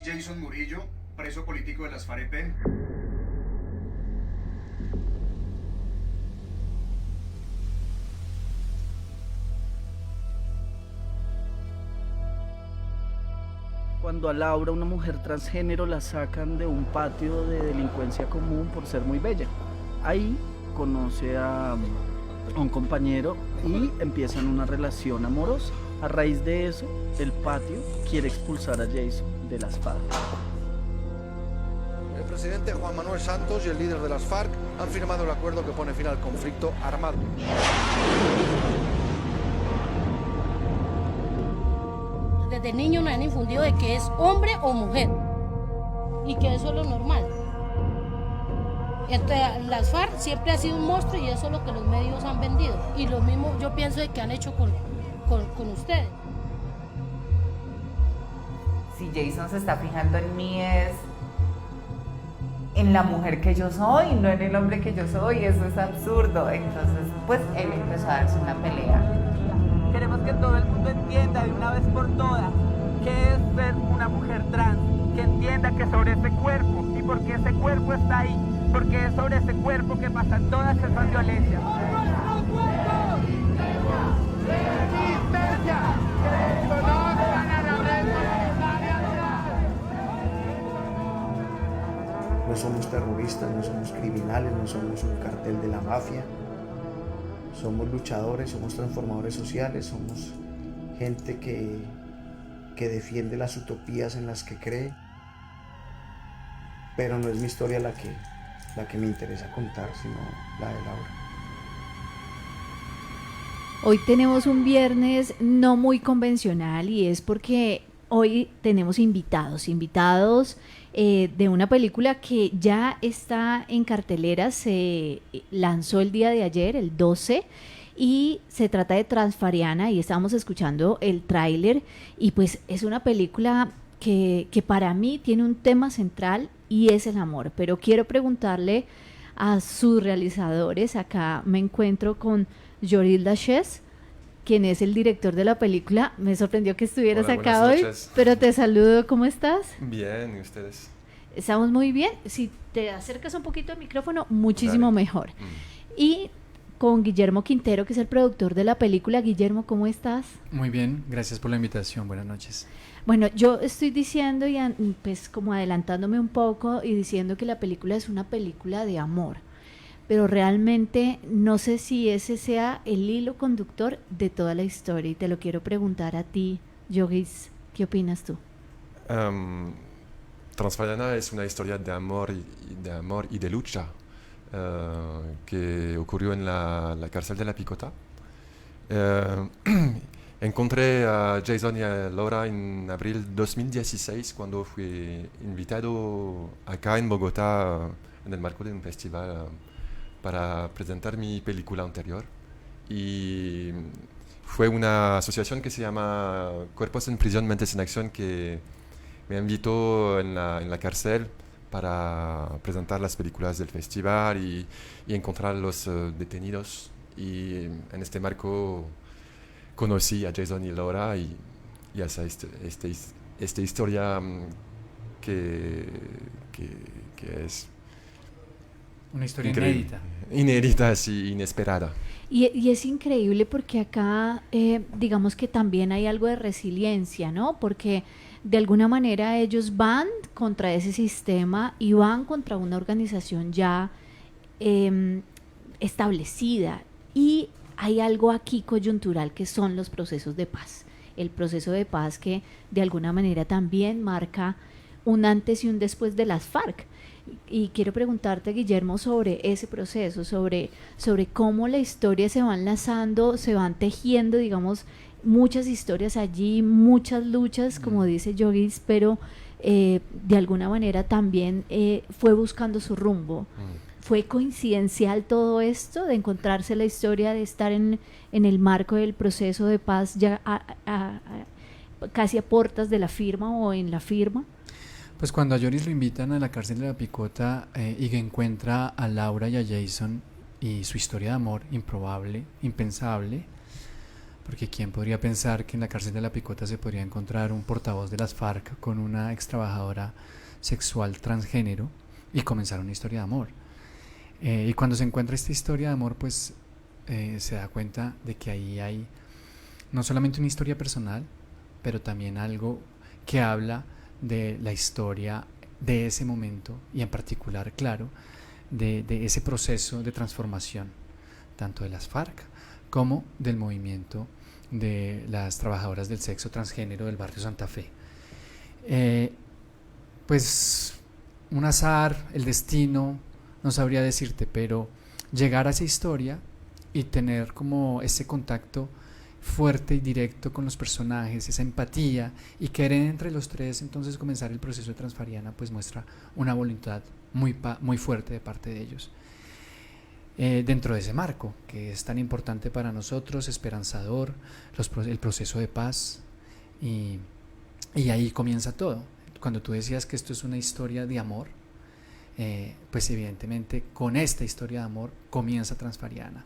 Jason Murillo, preso político de las FARC-EP. Cuando a Laura, una mujer transgénero, la sacan de un patio de delincuencia común por ser muy bella. Ahí conoce a un compañero y empiezan una relación amorosa. A raíz de eso, el patio quiere expulsar a Jason de las FARC. El presidente Juan Manuel Santos y el líder de las FARC han firmado el acuerdo que pone fin al conflicto armado. Desde niño nos han infundido de que es hombre o mujer y que eso es lo normal. Entonces, las FARC siempre ha sido un monstruo y eso es lo que los medios han vendido. Y lo mismo yo pienso de que han hecho con ustedes. Si Jason se está fijando en mí es en la mujer que yo soy, no en el hombre que yo soy, eso es absurdo. Entonces, pues él empezó a darse una pelea. Queremos que todo el mundo entienda de una vez por todas qué es ser una mujer trans, que entienda que sobre ese cuerpo y porque ese cuerpo está ahí, porque es sobre ese cuerpo que pasan todas esas violencias. No somos terroristas, no somos criminales, no somos un cartel de la mafia. Somos luchadores, somos transformadores sociales, somos gente que defiende las utopías en las que cree. Pero no es mi historia la que me interesa contar, sino la de Laura. Hoy tenemos un viernes no muy convencional y es porque hoy tenemos invitados de una película que ya está en cartelera, se lanzó el día de ayer, el 12, y se trata de Transfariana y estábamos escuchando el tráiler y pues es una película que para mí tiene un tema central y es el amor, pero quiero preguntarle a sus realizadores. Acá me encuentro con Yorilda Shes, quien es el director de la película. Me sorprendió que estuvieras acá hoy, pero te saludo. ¿Cómo estás? Bien, ¿y ustedes? Estamos muy bien. Si te acercas un poquito al micrófono, muchísimo mejor. Y con Guillermo Quintero, que es el productor de la película. Guillermo, ¿cómo estás? Muy bien, gracias por la invitación. Buenas noches. Bueno, yo estoy diciendo y pues como adelantándome un poco y diciendo que la película es una película de amor, pero realmente no sé si ese sea el hilo conductor de toda la historia y te lo quiero preguntar a ti, Yogis, ¿qué opinas tú? Transfariana es una historia de amor y de lucha que ocurrió en la cárcel de La Picota. Encontré a Jason y a Laura en abril 2016 cuando fui invitado acá en Bogotá en el marco de un festival para presentar mi película anterior. Y fue una asociación que se llama Cuerpos en Prisión, Mentes en Acción que me invitó en la cárcel para presentar las películas del festival y encontrar a los detenidos. Y en este marco conocí a Jason y Laura y esta historia que es una historia inédita. Inédita, sí, inesperada. Y es increíble porque acá digamos que también hay algo de resiliencia, ¿no? Porque de alguna manera ellos van contra ese sistema y van contra una organización ya establecida, y hay algo aquí coyuntural que son los procesos de paz. El proceso de paz que de alguna manera también marca un antes y un después de las FARC. Y quiero preguntarte, Guillermo, sobre ese proceso, sobre cómo la historia se va enlazando, se van tejiendo, digamos, muchas historias allí, muchas luchas, como dice Yogis, pero de alguna manera también fue buscando su rumbo. ¿Fue coincidencial todo esto de encontrarse la historia, de estar en el marco del proceso de paz ya casi a puertas de la firma o en la firma? Pues cuando a Yoris lo invitan a la cárcel de La Picota y que encuentra a Laura y a Jason y su historia de amor improbable, impensable, porque quién podría pensar que en la cárcel de la Picota se podría encontrar un portavoz de las FARC con una ex trabajadora sexual transgénero y comenzar una historia de amor. Y cuando se encuentra esta historia de amor, pues se da cuenta de que ahí hay no solamente una historia personal, pero también algo que habla de la historia de ese momento y en particular, claro, de ese proceso de transformación, tanto de las FARC como del movimiento de las trabajadoras del sexo transgénero del barrio Santa Fe. Pues un azar, el destino, no sabría decirte, pero llegar a esa historia y tener como ese contacto fuerte y directo con los personajes, esa empatía y querer entre los tres entonces comenzar el proceso de Transfariana, pues muestra una voluntad muy fuerte de parte de ellos. Dentro de ese marco que es tan importante para nosotros, esperanzador, el proceso de paz y ahí comienza todo. Cuando tú decías que esto es una historia de amor, pues evidentemente con esta historia de amor comienza Transfariana.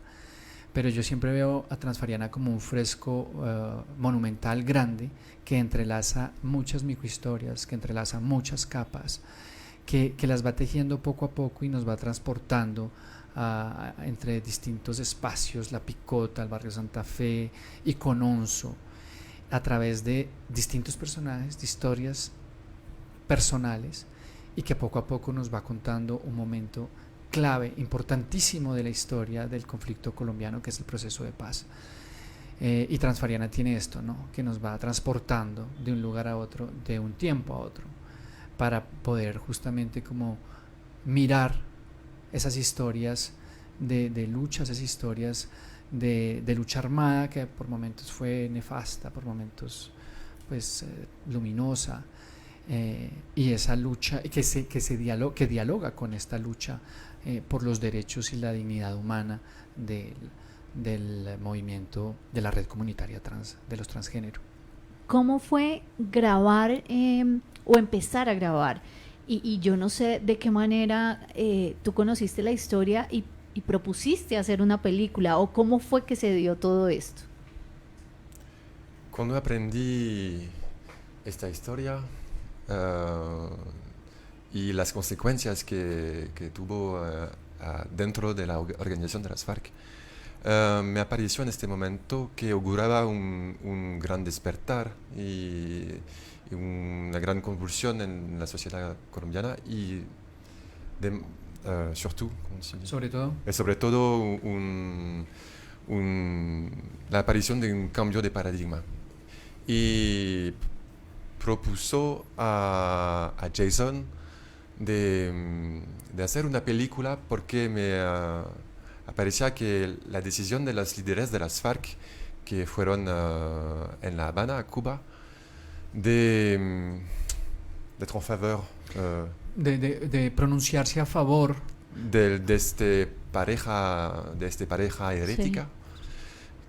Pero yo siempre veo a Transfariana como un fresco monumental grande que entrelaza muchas microhistorias, que entrelaza muchas capas, que las va tejiendo poco a poco y nos va transportando entre distintos espacios, La Picota, el barrio Santa Fe y Cononso, a través de distintos personajes, de historias personales, y que poco a poco nos va contando un momento clave, importantísimo de la historia del conflicto colombiano, que es el proceso de paz. Y Transfariana tiene esto, ¿no? Que nos va transportando de un lugar a otro, de un tiempo a otro, para poder justamente como mirar esas historias de lucha, esas historias de lucha armada, que por momentos fue nefasta, por momentos pues luminosa, y esa lucha que dialoga con esta lucha por los derechos y la dignidad humana del movimiento de la red comunitaria trans, de los transgéneros. ¿Cómo fue grabar o empezar a grabar? Y yo no sé de qué manera tú conociste la historia y propusiste hacer una película, o cómo fue que se dio todo esto. Cuando aprendí esta historia y las consecuencias que tuvo dentro de la organización de las FARC, me apareció en este momento que auguraba un gran despertar y una gran convulsión en la sociedad colombiana y sobre todo la aparición de un cambio de paradigma. Y propuso a Jason de hacer una película porque me parecía que la decisión de los líderes de las FARC que fueron en La Habana, Cuba, de de pronunciarse a favor de este pareja herética, sí,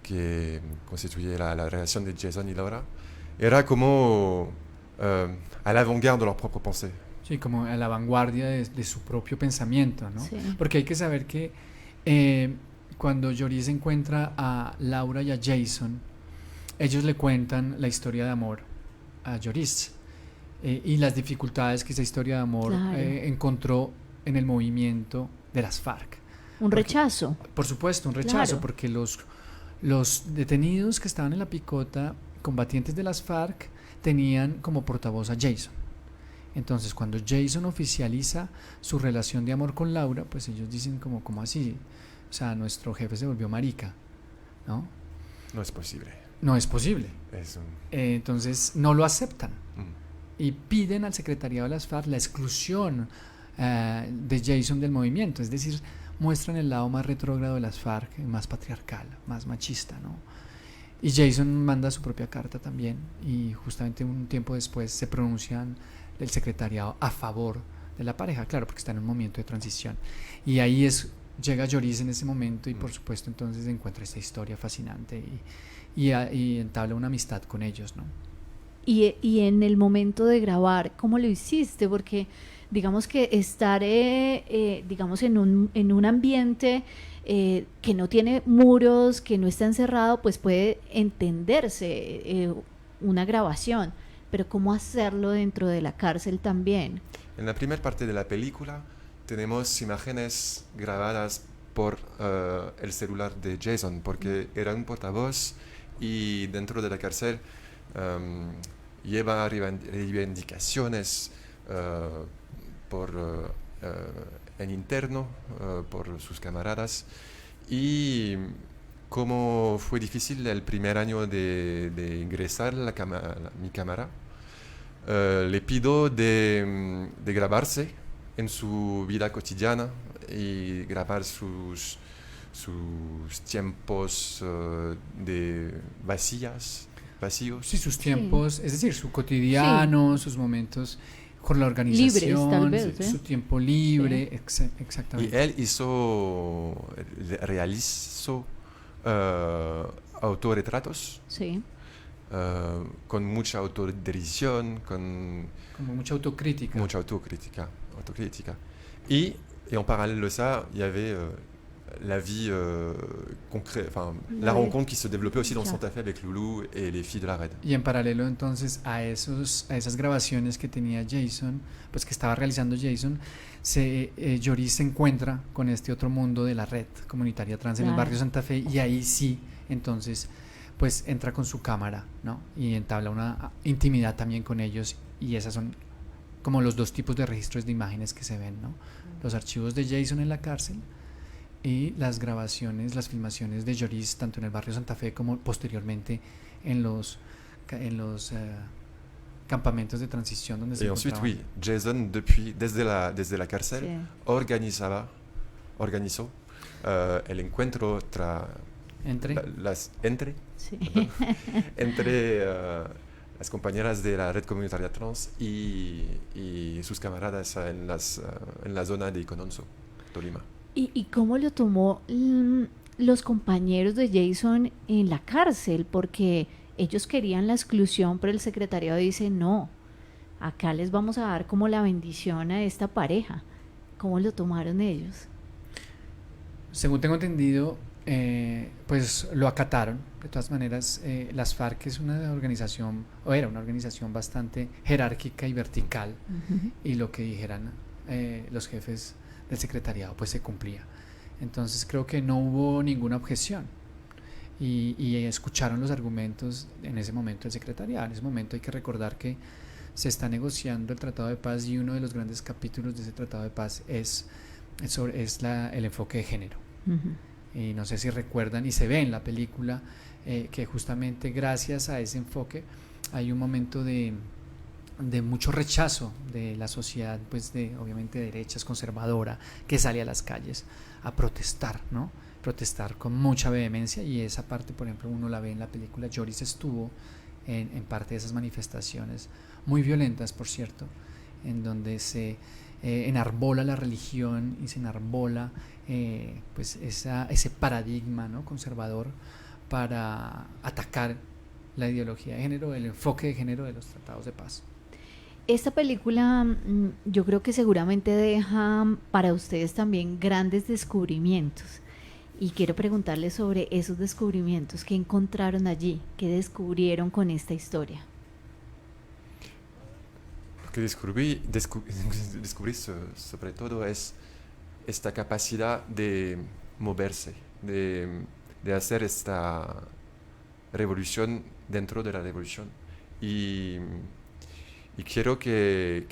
que constituye la relación de Jason y Laura, era como a la vanguardia de leur propre pensée. Sí, como a la vanguardia de su propio pensamiento, ¿no? Sí. Porque hay que saber que cuando Lloris encuentra a Laura y a Jason, ellos le cuentan la historia de amor a Lloris y las dificultades que esa historia de amor encontró en el movimiento de las FARC. Rechazo. Por supuesto, un rechazo, porque los detenidos que estaban en La Picota, combatientes de las FARC, tenían como portavoz a Jason. Entonces, cuando Jason oficializa su relación de amor con Laura, pues ellos dicen como así, o sea, nuestro jefe se volvió marica, ¿no? No es posible. No es posible. Entonces, no lo aceptan. Y piden al secretariado de las FARC la exclusión de Jason del movimiento, es decir, muestran el lado más retrógrado de las FARC, más patriarcal, más machista, ¿no? Y Jason manda su propia carta también, y justamente un tiempo después se pronuncian el secretariado a favor de la pareja, claro, porque está en un momento de transición. Y ahí llega Lloris en ese momento y por supuesto entonces encuentra esta historia fascinante y entabla una amistad con ellos, ¿no? Y en el momento de grabar, ¿cómo lo hiciste? Porque digamos que estar digamos en un ambiente que no tiene muros, que no está encerrado, pues puede entenderse una grabación, pero ¿cómo hacerlo dentro de la cárcel también? En la primera parte de la película tenemos imágenes grabadas por el celular de Jason, porque era un portavoz y dentro de la cárcel lleva reivindicaciones en interno por sus camaradas, y como fue difícil el primer año de ingresar mi cámara, le pido de grabarse en su vida cotidiana y grabar sus tiempos de vacíos. Sí, sus tiempos, es decir, su cotidiano, sus momentos con la organización, libres, tal vez, su tiempo libre, exactamente. Y él realizó autorretratos. Sí. Con mucha autodirigión, como mucha autocrítica. Mucha autocrítica. Y en parallèle de ça, il y avait la vie concrète, enfin la rencontre qui se développait aussi dans Santa Fe avec Lulu et les filles de la red. Y en paralelo entonces a esas grabaciones que tenía Jason, pues que estaba realizando Jason, Lloris se encuentra con este otro mundo de la red comunitaria trans en el barrio Santa Fe, y ahí sí, entonces pues entra con su cámara, ¿no? Y entabla una intimidad también con ellos, y esas son como los dos tipos de registros de imágenes que se ven, ¿no? Los archivos de Jason en la cárcel y las grabaciones, las filmaciones de Lloris tanto en el barrio Santa Fe como posteriormente en los campamentos de transición donde se ensuite, encontraban. oui, Jason desde la cárcel organizó el encuentro entre las compañeras de la red comunitaria trans y sus camaradas en la zona de Icononso, Tolima. ¿Y cómo lo tomó los compañeros de Jason en la cárcel? Porque ellos querían la exclusión, pero el secretariado dice no, acá les vamos a dar como la bendición a esta pareja. ¿Cómo lo tomaron ellos? Según tengo entendido, pues lo acataron. De todas maneras, las FARC es una organización, o era una organización bastante jerárquica y vertical, y lo que dijeran los jefes del secretariado pues se cumplía. Entonces creo que no hubo ninguna objeción, y escucharon los argumentos en ese momento del secretariado. En ese momento hay que recordar que se está negociando el Tratado de Paz, y uno de los grandes capítulos de ese Tratado de Paz es el enfoque de género. Y no sé si recuerdan, y se ve en la película, que justamente gracias a ese enfoque hay un momento de mucho rechazo de la sociedad, pues obviamente de derechas, conservadora, que sale a las calles a protestar, ¿no? Protestar con mucha vehemencia, y esa parte, por ejemplo, uno la ve en la película. Lloris estuvo en parte de esas manifestaciones, muy violentas, por cierto, en donde se enarbola la religión y se enarbola pues ese paradigma, ¿no?, conservador, para atacar la ideología de género, el enfoque de género de los tratados de paz. Esta película yo creo que seguramente deja para ustedes también grandes descubrimientos, y quiero preguntarles sobre esos descubrimientos. ¿Qué encontraron allí? ¿Qué descubrieron con esta historia? Lo que descubrí sobre todo es esta capacidad de moverse, de hacer esta revolución dentro de la revolución. Y quiero que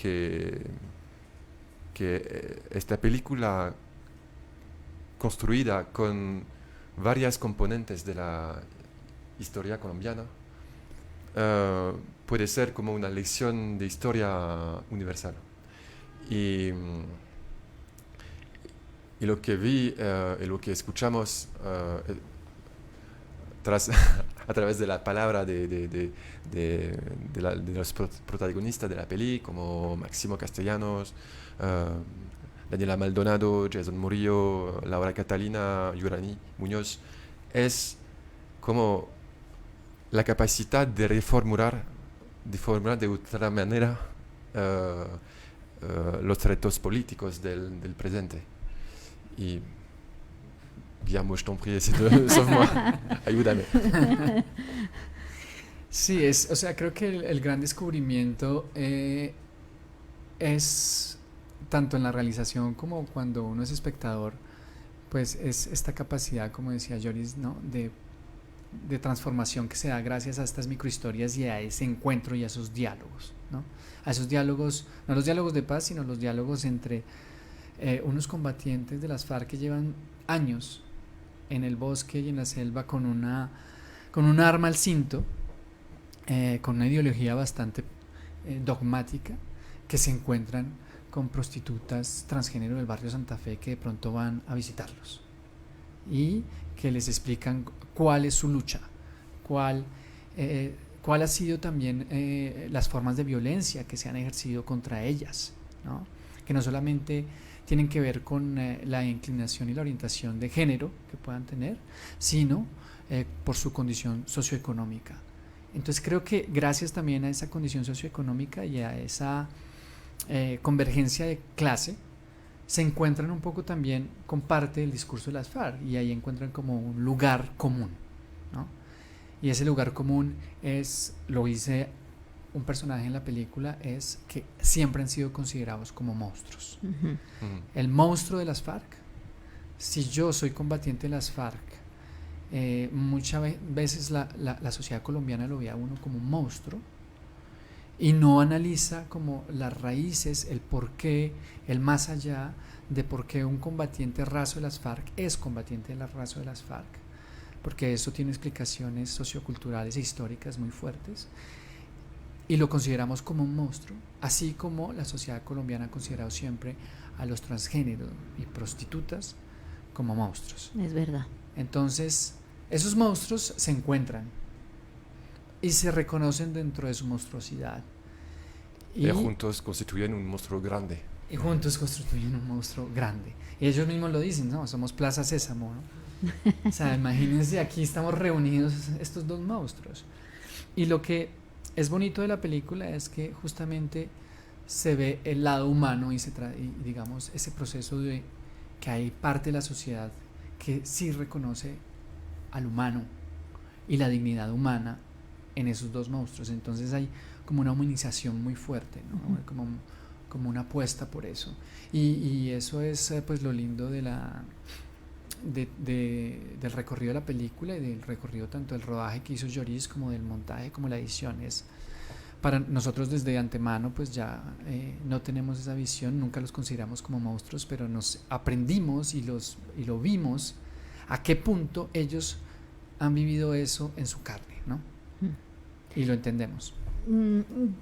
esta película, construida con varias componentes de la historia colombiana, puede ser como una lección de historia universal. Y lo que vi y lo que escuchamos a través de la palabra de los protagonistas de la peli, como Máximo Castellanos, Daniela Maldonado, Jason Murillo, Laura Catalina, Yurani Muñoz, es como la capacidad de reformular de forma de otra manera los retos políticos del presente. Y Guillermo, je t'en prie, sauve-moi, ayúdame. Sí, o sea, creo que el gran descubrimiento es tanto en la realización como cuando uno es espectador, pues es esta capacidad, como decía Joris, ¿no? de transformación que se da gracias a estas microhistorias y a ese encuentro y a esos diálogos, ¿no? A esos diálogos, no los diálogos de paz, sino los diálogos entre unos combatientes de las FARC que llevan años en el bosque y en la selva con un arma al cinto, con una ideología bastante dogmática, que se encuentran con prostitutas transgénero del barrio Santa Fe que de pronto van a visitarlos y que les explican cuál es su lucha, cuál ha sido también las formas de violencia que se han ejercido contra ellas, ¿no? Que no solamente tienen que ver con la inclinación y la orientación de género que puedan tener, sino por su condición socioeconómica. Entonces creo que gracias también a esa condición socioeconómica y a esa convergencia de clase, se encuentran un poco también con parte del discurso de las FARC y ahí encuentran como un lugar común, ¿no? Y ese lugar común es, lo dice un personaje en la película, es que siempre han sido considerados como monstruos. Ujú. El monstruo de las FARC, si yo soy combatiente de las FARC, muchas veces la sociedad colombiana lo ve a uno como un monstruo y no analiza como las raíces, el porqué, el más allá de por qué un combatiente raso de las FARC es combatiente de la raso de las FARC, porque eso tiene explicaciones socioculturales e históricas muy fuertes y lo consideramos como un monstruo, así como la sociedad colombiana ha considerado siempre a los transgéneros y prostitutas como monstruos. Es verdad. Entonces, esos monstruos se encuentran y se reconocen dentro de su monstruosidad. Y juntos constituyen un monstruo grande. Y juntos constituyen un monstruo grande. Y ellos mismos lo dicen, ¿no? Somos Plaza Sésamo, ¿no? O sea, imagínense, aquí estamos reunidos estos dos monstruos. Y lo que es bonito de la película es que justamente se ve el lado humano y digamos, ese proceso de que hay parte de la sociedad que sí reconoce al humano y la dignidad humana en esos dos monstruos. Entonces hay como una humanización muy fuerte, ¿no? Como una apuesta por eso. Y eso es pues lo lindo del recorrido de la película y del recorrido tanto del rodaje que hizo Joris como del montaje como la edición. Es para nosotros desde antemano pues ya no tenemos esa visión, nunca los consideramos como monstruos, pero nos aprendimos y lo vimos a qué punto ellos han vivido eso en su carne, ¿no? Y lo entendemos.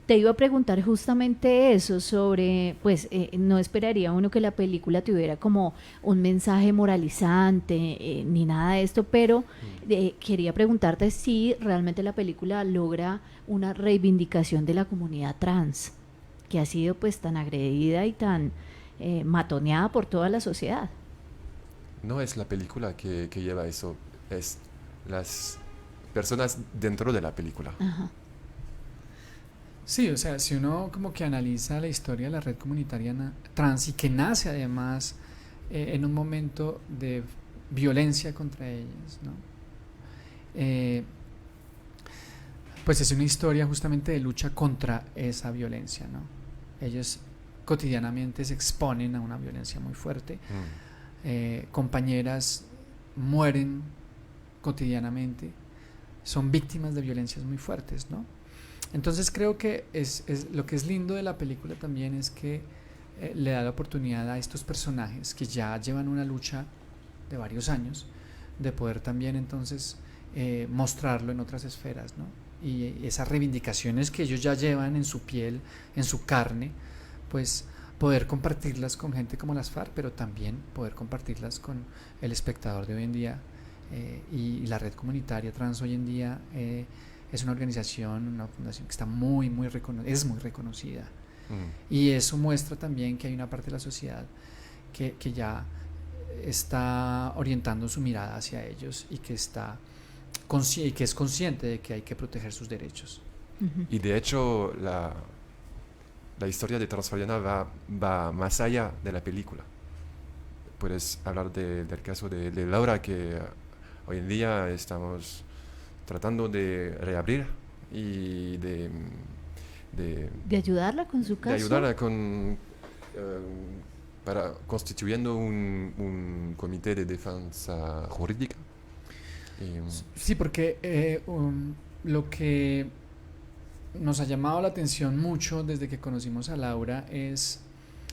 Te iba a preguntar justamente eso sobre, pues no esperaría uno que la película tuviera como un mensaje moralizante ni nada de esto, pero quería preguntarte si realmente la película logra una reivindicación de la comunidad trans, que ha sido pues tan agredida y tan matoneada por toda la sociedad. No es la película que lleva eso, es las personas dentro de la película. Ajá. Sí, o sea, si uno como que analiza la historia de la red comunitaria trans y que nace además en un momento de violencia contra ellas, ¿no? Pues es una historia justamente de lucha contra esa violencia, ¿no? Ellos cotidianamente se exponen a una violencia muy fuerte. Compañeras mueren cotidianamente, son víctimas de violencias muy fuertes, ¿no? Entonces creo que es lo que es lindo de la película también es que le da la oportunidad a estos personajes que ya llevan una lucha de varios años de poder también entonces mostrarlo en otras esferas, ¿no? Y esas reivindicaciones que ellos ya llevan en su piel, en su carne, pues poder compartirlas con gente como las FARC, pero también poder compartirlas con el espectador de hoy en día. Y la red comunitaria trans hoy en día es una organización, una fundación que está muy reconocida. Y eso muestra también que hay una parte de la sociedad que ya está orientando su mirada hacia ellos y que es consciente de que hay que proteger sus derechos. Y de hecho la historia de Transfariana va más allá de la película. Puedes hablar del caso de Laura, que hoy en día estamos tratando de reabrir y de ayudarla con su caso. De ayudarla constituyendo un comité de defensa jurídica. Sí, porque lo que nos ha llamado la atención mucho desde que conocimos a Laura es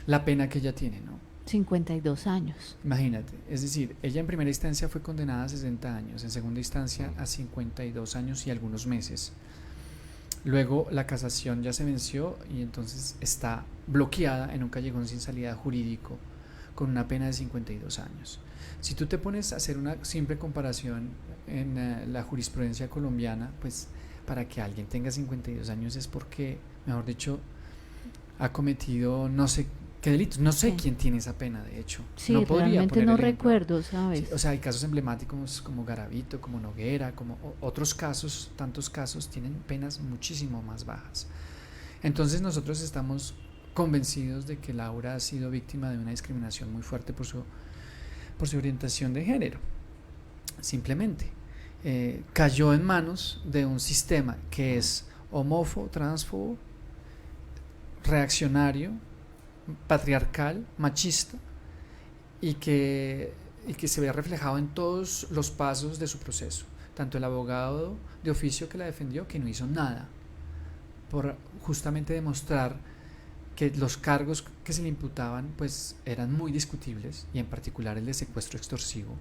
la pena que ella tiene, ¿no? 52 años. Imagínate, es decir, ella en primera instancia fue condenada a 60 años, en segunda instancia a 52 años y algunos meses. Luego la casación ya se venció y entonces está bloqueada en un callejón sin salida jurídico con una pena de 52 años. Si tú te pones a hacer una simple comparación en la jurisprudencia colombiana, pues para que alguien tenga 52 años es porque, mejor dicho, ha cometido no sé qué delitos. No sé quién tiene esa pena, de hecho. Sí, no podría realmente poner no el ejemplo. recuerdo, ¿sabes? Sí, o sea, hay casos emblemáticos como Garavito, como Noguera, como otros casos, tantos casos tienen penas muchísimo más bajas. Entonces nosotros estamos convencidos de que Laura ha sido víctima de una discriminación muy fuerte por su orientación de género. Simplemente cayó en manos de un sistema que es homófobo, transfobo, reaccionario, patriarcal, machista, y que se ve reflejado en todos los pasos de su proceso. Tanto el abogado de oficio que la defendió, que no hizo nada por justamente demostrar que los cargos que se le imputaban pues eran muy discutibles, y en particular el de secuestro extorsivo,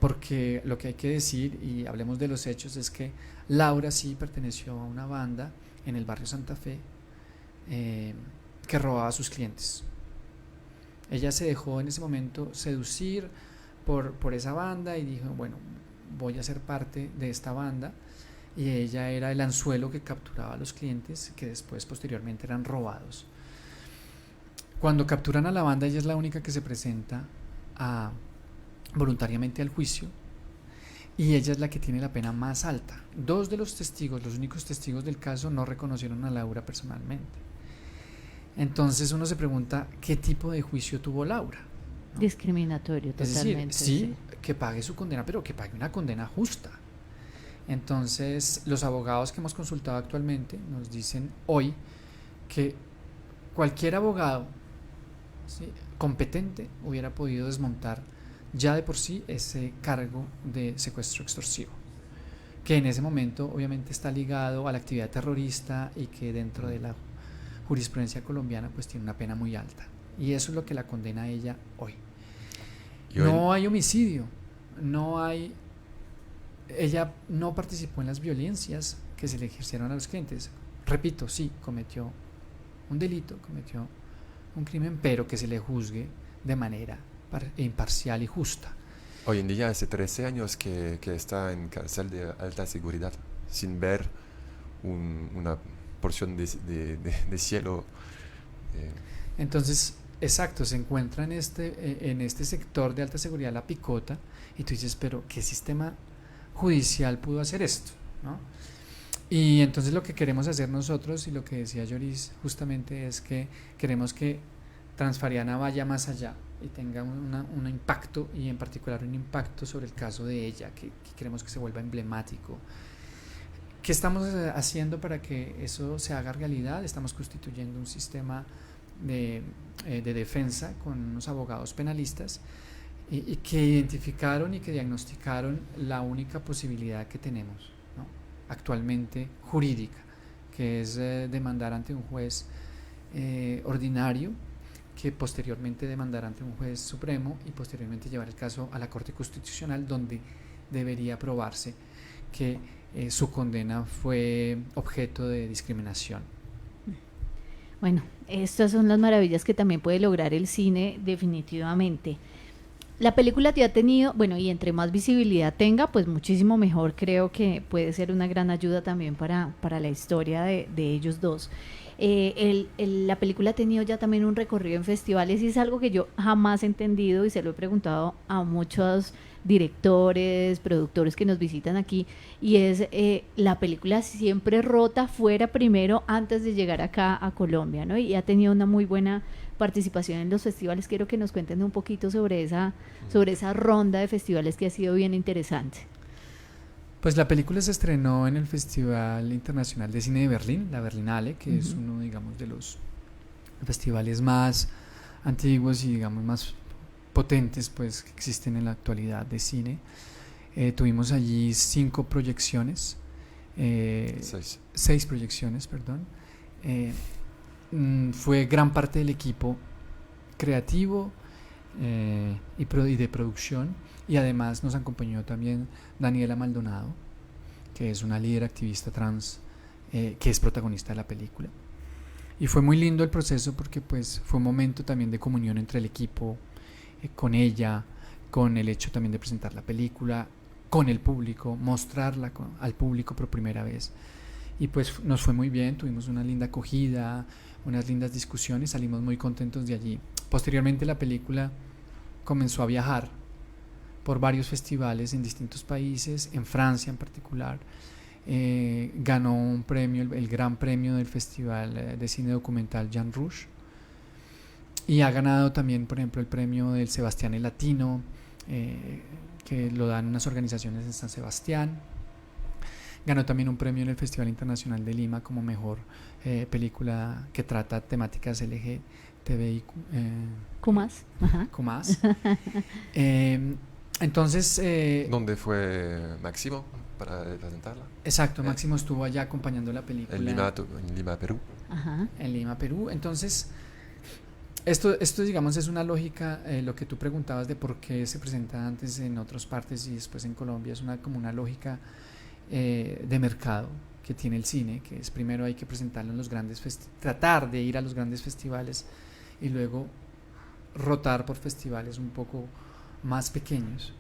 porque lo que hay que decir, y hablemos de los hechos, es que Laura sí perteneció a una banda en el barrio Santa Fe que robaba a sus clientes. Ella se dejó en ese momento seducir por esa banda y dijo, bueno, voy a ser parte de esta banda, y ella era el anzuelo que capturaba a los clientes que después posteriormente eran robados. Cuando capturan a la banda, ella es la única que se presenta voluntariamente al juicio, y ella es la que tiene la pena más alta. Dos de los testigos, los únicos testigos del caso, no reconocieron a Laura personalmente. Entonces uno se pregunta qué tipo de juicio tuvo Laura, ¿no? Discriminatorio, totalmente. Es decir, sí, que pague su condena, pero que pague una condena justa. Entonces los abogados que hemos consultado actualmente nos dicen hoy que cualquier abogado, ¿sí?, competente hubiera podido desmontar ya de por sí ese cargo de secuestro extorsivo, que en ese momento obviamente está ligado a la actividad terrorista y que dentro de la jurisprudencia colombiana pues tiene una pena muy alta, y eso es lo que la condena a ella hoy. No hay homicidio, ella no participó en las violencias que se le ejercieron a los clientes. Repito, sí, cometió un delito, cometió un crimen, pero que se le juzgue de manera imparcial y justa. Hoy en día hace 13 años que está en cárcel de alta seguridad, sin ver una porción de cielo. Entonces, exacto, se encuentra en este sector de alta seguridad, La Picota, y tú dices, pero ¿qué sistema judicial pudo hacer esto?, ¿no? Y entonces lo que queremos hacer nosotros, y lo que decía Lloris justamente, es que queremos que Transfariana vaya más allá y tenga un impacto, y en particular un impacto sobre el caso de ella, que queremos que se vuelva emblemático. ¿Qué estamos haciendo para que eso se haga realidad? Estamos constituyendo un sistema de defensa con unos abogados penalistas y que identificaron y que diagnosticaron la única posibilidad que tenemos, ¿no?, actualmente jurídica, que es demandar ante un juez ordinario, que posteriormente demandará ante un juez supremo y posteriormente llevar el caso a la Corte Constitucional, donde debería probarse que su condena fue objeto de discriminación. Bueno, estas son las maravillas que también puede lograr el cine, definitivamente. La película te ha tenido, bueno, y entre más visibilidad tenga, pues muchísimo mejor. Creo que puede ser una gran ayuda también para la historia de ellos dos. La película ha tenido ya también un recorrido en festivales, y es algo que yo jamás he entendido, y se lo he preguntado a muchos directores, productores que nos visitan aquí, y es la película siempre rota fuera primero antes de llegar acá a Colombia, ¿no? Y ha tenido una muy buena participación en los festivales. Quiero que nos cuenten un poquito sobre esa ronda de festivales que ha sido bien interesante. Pues la película se estrenó en el Festival Internacional de Cine de Berlín, la Berlinale, que es uno, digamos, de los festivales más antiguos y, digamos, más potentes, pues, que existen en la actualidad de cine. Tuvimos allí 6 proyecciones, perdón. Fue gran parte del equipo creativo y de producción, y además nos acompañó también Daniela Maldonado, que es una líder activista trans que es protagonista de la película. Y fue muy lindo el proceso porque pues fue un momento también de comunión entre el equipo, con ella, con el hecho también de presentar la película, con el público, mostrarla al público por primera vez. Y pues nos fue muy bien, tuvimos una linda acogida, unas lindas discusiones, salimos muy contentos de allí. Posteriormente la película comenzó a viajar por varios festivales en distintos países, en Francia en particular. Ganó un premio, el gran premio del Festival de Cine Documental Jean Rouge, y ha ganado también, por ejemplo, el premio del Sebastián Latino, que lo dan unas organizaciones en San Sebastián. Ganó también un premio en el Festival Internacional de Lima como mejor película que trata temáticas LGTBIQ+. Q+. Entonces... ¿Dónde fue Máximo para presentarla? Exacto, Máximo estuvo allá acompañando la película. En Lima, Perú. Ajá. En Lima, Perú. Entonces, esto digamos, es una lógica, lo que tú preguntabas de por qué se presenta antes en otras partes y después en Colombia, es como una lógica de mercado que tiene el cine, que es primero hay que presentarlo en los grandes tratar de ir a los grandes festivales y luego rotar por festivales un poco más pequeños,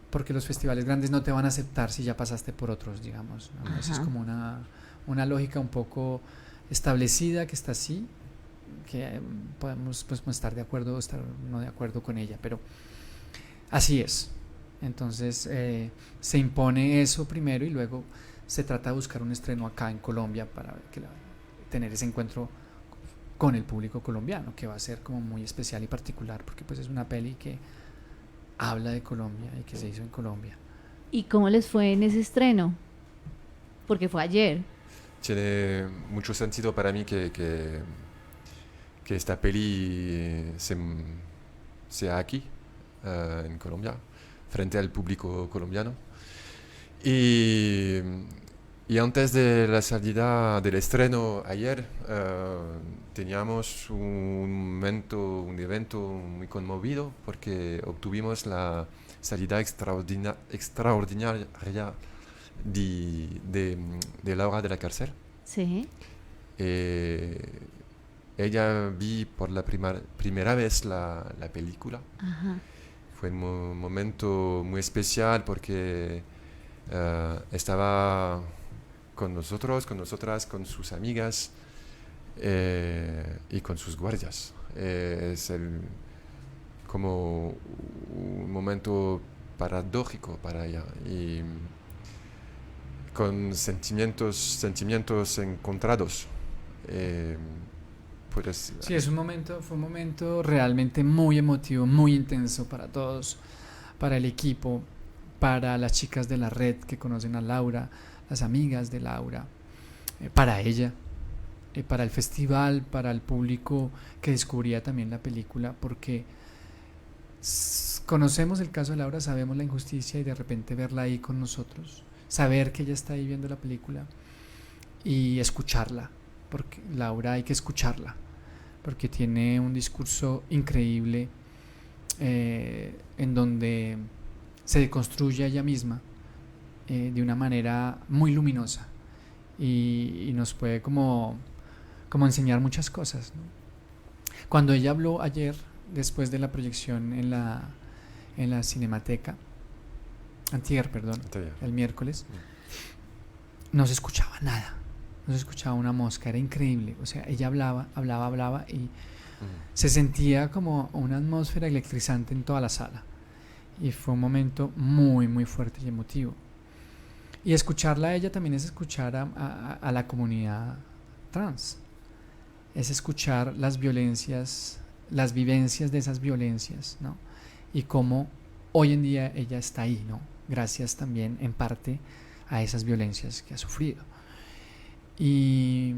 porque los festivales grandes no te van a aceptar si ya pasaste por otros, digamos, ¿no? Eso es como una lógica un poco establecida que está así, que podemos pues estar de acuerdo o estar no de acuerdo con ella, pero así es. Entonces se impone eso primero y luego se trata de buscar un estreno acá en Colombia para tener ese encuentro con el público colombiano, que va a ser como muy especial y particular porque pues es una peli que habla de Colombia y que se hizo en Colombia. ¿Y cómo les fue en ese estreno? Porque fue ayer. Tiene mucho sentido para mí que esta peli sea aquí, en Colombia, frente al público colombiano. Y antes de la salida del estreno ayer, teníamos un evento muy conmovido porque obtuvimos la salida extraordinaria de Laura de la cárcel. Sí. Ella vi por la primera vez la película. Ajá. Fue un momento muy especial porque estaba con nosotros, con nosotras, con sus amigas y con sus guardias. Es como un momento paradójico para ella y con sentimientos encontrados. Sí, fue un momento realmente muy emotivo, muy intenso para todos, para el equipo, para las chicas de la red que conocen a Laura, las amigas de Laura, para ella, para el festival, para el público que descubría también la película, porque conocemos el caso de Laura, sabemos la injusticia y de repente verla ahí con nosotros, saber que ella está ahí viendo la película y escucharla, porque Laura hay que escucharla, porque tiene un discurso increíble en donde se deconstruye a ella misma de una manera muy luminosa y nos puede como enseñar muchas cosas, ¿no? Cuando ella habló ayer, después de la proyección en la Cinemateca, antier, el miércoles, no se escuchaba nada, no se escuchaba una mosca, era increíble, o sea, ella hablaba y se sentía como una atmósfera electrizante en toda la sala Y fue un momento muy, muy fuerte y emotivo. Y escucharla a ella también es escuchar a la comunidad trans. Es escuchar las violencias, las vivencias de esas violencias, ¿no? Y cómo hoy en día ella está ahí, ¿no? Gracias también en parte a esas violencias que ha sufrido. Y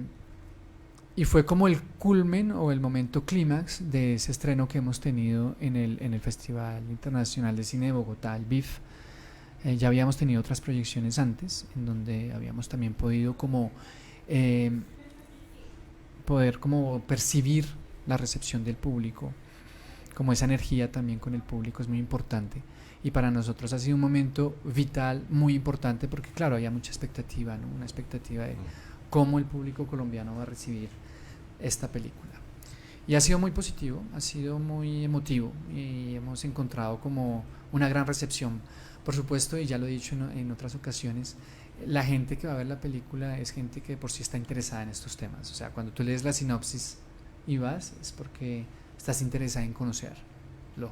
fue como el culmen o el momento clímax de ese estreno que hemos tenido en el Festival Internacional de Cine de Bogotá, el BIF. Ya habíamos tenido otras proyecciones antes, en donde habíamos también podido como poder como percibir la recepción del público, como esa energía también con el público es muy importante. Y para nosotros ha sido un momento vital, muy importante, porque claro, había mucha expectativa, ¿no? Una expectativa de cómo el público colombiano va a recibir esta película. Y ha sido muy positivo, ha sido muy emotivo y hemos encontrado como una gran recepción. Por supuesto, y ya lo he dicho en otras ocasiones, la gente que va a ver la película es gente que por sí está interesada en estos temas. O sea, cuando tú lees la sinopsis y vas, es porque estás interesada en conocerlo.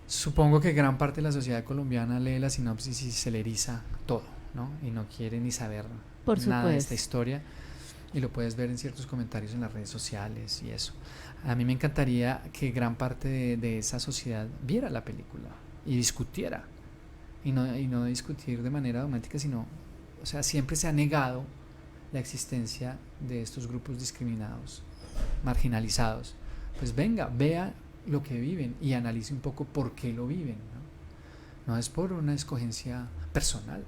Supongo que gran parte de la sociedad colombiana lee la sinopsis y se le eriza todo, ¿no? Y no quiere ni saber nada de esta historia. Y lo puedes ver en ciertos comentarios en las redes sociales y eso. A mí me encantaría que gran parte de esa sociedad viera la película y discutiera. Y no discutir de manera dogmática, sino, o sea, siempre se ha negado la existencia de estos grupos discriminados, marginalizados. Pues venga, vea lo que viven y analice un poco por qué lo viven, ¿no? No es por una escogencia personal,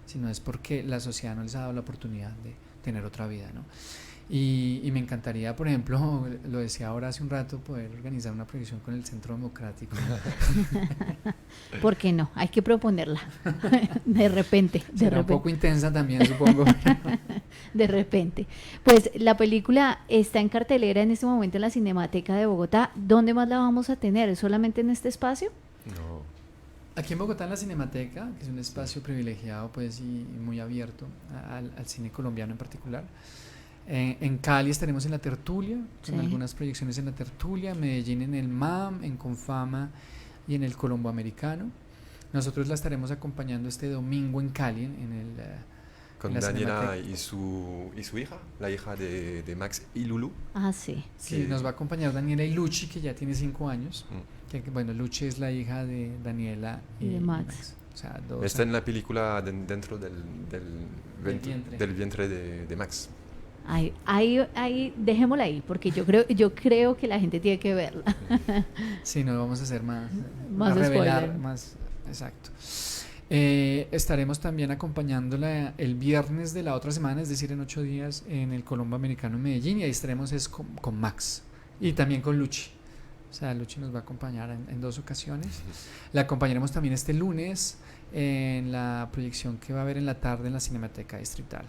sino es porque la sociedad no les ha dado la oportunidad de tener otra vida, ¿no? Y me encantaría, por ejemplo, lo decía ahora hace un rato, poder organizar una proyección con el Centro Democrático. ¿Por qué no? Hay que proponerla. De repente. Será un poco intensa también, supongo. De repente. Pues la película está en cartelera en este momento en la Cinemateca de Bogotá. ¿Dónde más la vamos a tener? ¿Solamente en este espacio? No. Aquí en Bogotá, en la Cinemateca, que es un espacio privilegiado pues y muy abierto al cine colombiano en particular. En Cali estaremos en La Tertulia, con algunas proyecciones en La Tertulia, Medellín en el MAM, en Confama y en el Colombo Americano. Nosotros la estaremos acompañando este domingo en Cali, con Daniela y su hija, la hija de Max y Lulu. Ah, sí. Sí, nos va a acompañar Daniela y Luchi, que ya tiene 5 años. Bueno, Luchi es la hija de Daniela y de Max. O sea, está en la película dentro del vientre de Max. Ahí, dejémosla ahí, porque yo creo que la gente tiene que verla. Sí, no vamos a hacer más revelar, spoiler. Más exacto. Estaremos también acompañándola el viernes de la otra semana, es decir, en 8 días, en el Colombo Americano en Medellín, y ahí estaremos con Max y también con Luchi. O sea, Luchi nos va a acompañar en 2 ocasiones. La acompañaremos también este lunes en la proyección que va a haber en la tarde en la Cinemateca Distrital.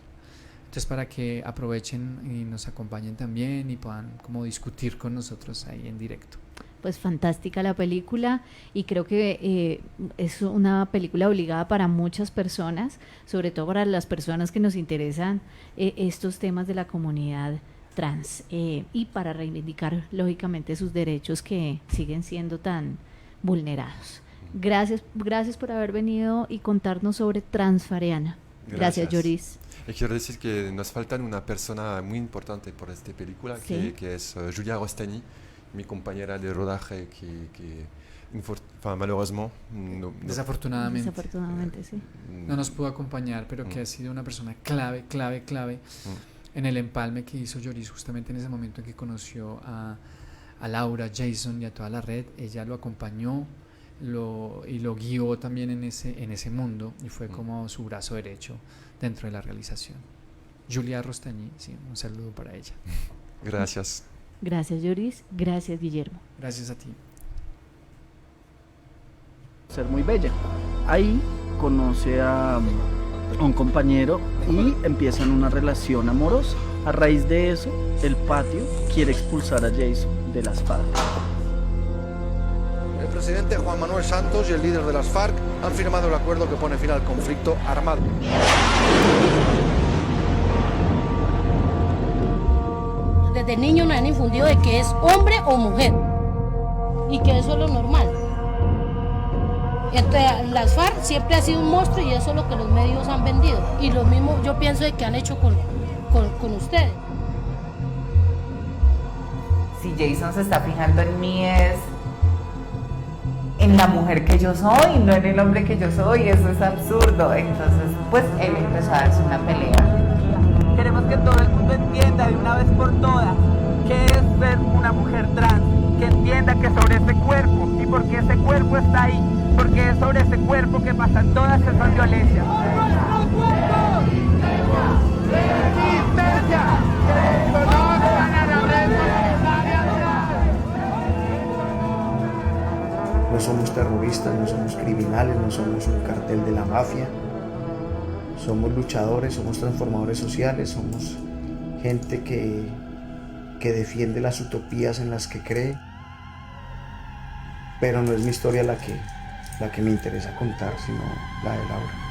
Entonces, para que aprovechen y nos acompañen también y puedan como discutir con nosotros ahí en directo. Pues fantástica la película, y creo que es una película obligada para muchas personas, sobre todo para las personas que nos interesan estos temas de la comunidad trans, y para reivindicar lógicamente sus derechos que siguen siendo tan vulnerados. Gracias por haber venido y contarnos sobre Transfareana. Gracias, Lloris. Y quiero decir que nos falta una persona muy importante por esta película, ¿sí? que es Julia Rostani, mi compañera de rodaje, que malheureusement, desafortunadamente sí, no nos pudo acompañar, pero que ha sido una persona clave en el empalme que hizo Lloris justamente en ese momento en que conoció a Laura, Jason y a toda la red. Ella lo acompañó y lo guió también en ese mundo, y fue como su brazo derecho dentro de la realización. Julia Rostani, sí, un saludo para ella. Gracias. Gracias, Lloris. Gracias, Guillermo. Gracias a ti. Ser muy bella. Ahí conoce a un compañero y empiezan una relación amorosa. A raíz de eso, el patio quiere expulsar a Jason de las FARC. El presidente Juan Manuel Santos y el líder de las FARC han firmado el acuerdo que pone fin al conflicto armado. Desde niño nos han infundido de que es hombre o mujer y que eso es lo normal. Entonces, las FARC siempre ha sido un monstruo y eso es lo que los medios han vendido. Y lo mismo yo pienso de que han hecho con ustedes. Si Jason se está fijando en mí es en la mujer que yo soy, no en el hombre que yo soy, eso es absurdo. Entonces, pues él empezó a darse una pelea. Queremos que todo el mundo entienda de una vez por todas qué es ser una mujer trans, que entienda que sobre ese cuerpo y por qué ese cuerpo está ahí, porque es sobre ese cuerpo que pasan todas esas violencias. No somos terroristas, no somos criminales, no somos un cartel de la mafia. Somos luchadores, somos transformadores sociales, somos gente que defiende las utopías en las que cree. Pero no es mi historia la que me interesa contar, sino la de Laura.